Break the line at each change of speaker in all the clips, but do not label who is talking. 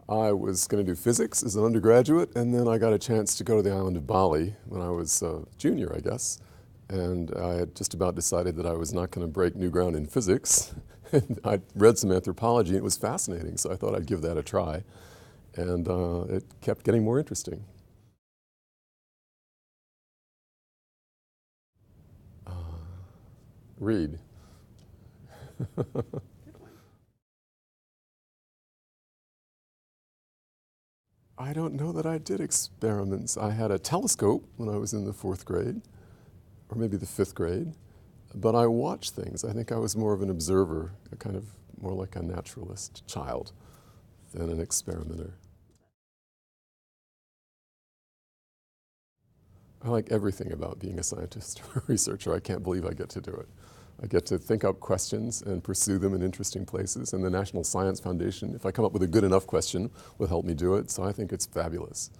I was going to do physics as an undergraduate, and then I got a chance to go to the island of Bali when I was a junior, I guess. And I had just about decided that I was not going to break new ground in physics. And I read some anthropology, and it was fascinating, so I thought I'd give that a try. And it kept getting more interesting. Read. I don't know that I did experiments. I had a telescope when I was in the 4th grade, or maybe the 5th grade, but I watched things. I think I was more of an observer, a kind of more like a naturalist child than an experimenter. I like everything about being a scientist or a researcher. I can't believe I get to do it. I get to think up questions and pursue them in interesting places. And the National Science Foundation, if I come up with a good enough question, will help me do it. So I think it's fabulous.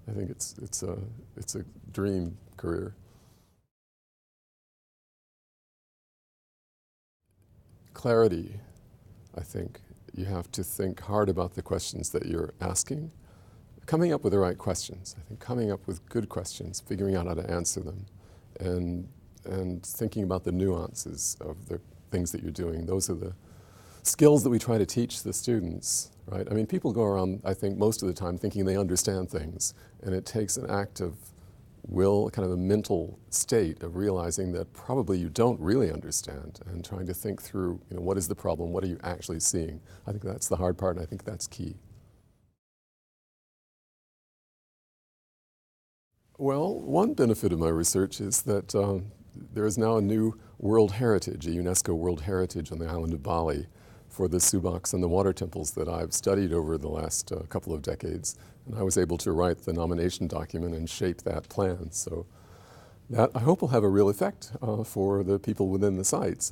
I think it's a dream career. Clarity, I think. You have to think hard about the questions that you're asking. Coming up with the right questions. I think coming up with good questions, figuring out how to answer them, and thinking about the nuances of the things that you're doing. Those are the skills that we try to teach the students, right? I mean, people go around, I think, most of the time thinking they understand things, and it takes an act of will, kind of a mental state of realizing that probably you don't really understand, and trying to think through, what is the problem, what are you actually seeing? I think that's the hard part, and I think that's key. Well, one benefit of my research is that there is now a new World Heritage, a UNESCO World Heritage on the island of Bali for the subaks and the water temples that I've studied over the last couple of decades. And I was able to write the nomination document and shape that plan. So that, I hope, will have a real effect for the people within the sites,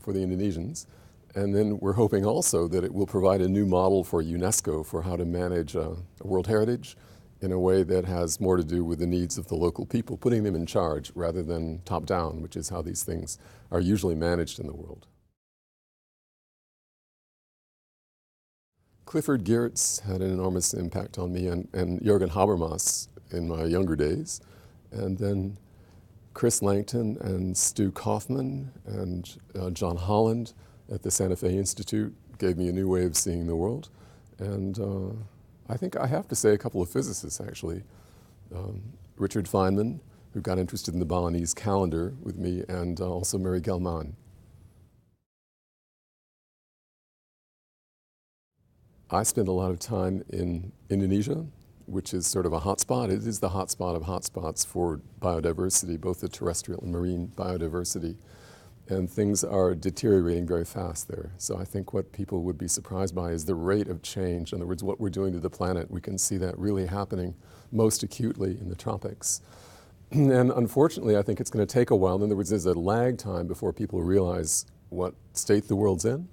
for the Indonesians. And then we're hoping also that it will provide a new model for UNESCO for how to manage a World Heritage in a way that has more to do with the needs of the local people, putting them in charge rather than top down, which is how these things are usually managed in the world. Clifford Geertz had an enormous impact on me, and Jürgen Habermas in my younger days. And then Chris Langton and Stu Kaufman and John Holland at the Santa Fe Institute gave me a new way of seeing the world. And I think I have to say a couple of physicists, actually. Richard Feynman, who got interested in the Balinese calendar with me, and also Mary Gelman. I spent a lot of time in Indonesia, which is sort of a hotspot. It is the hotspot of hotspots for biodiversity, both the terrestrial and marine biodiversity. And things are deteriorating very fast there. So I think what people would be surprised by is the rate of change. In other words, what we're doing to the planet. We can see that really happening most acutely in the tropics. And unfortunately, I think it's going to take a while. In other words, there's a lag time before people realize what state the world's in.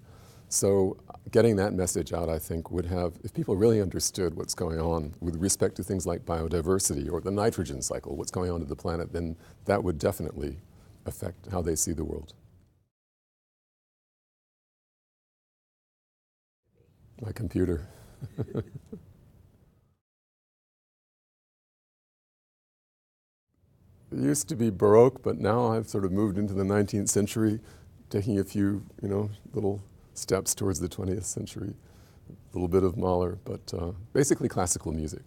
So getting that message out, I think, would have, if people really understood what's going on with respect to things like biodiversity or the nitrogen cycle, what's going on to the planet, then that would definitely affect how they see the world. My computer. It used to be Baroque, but now I've sort of moved into the 19th century, taking a few, little steps towards the 20th century. A little bit of Mahler, but basically classical music.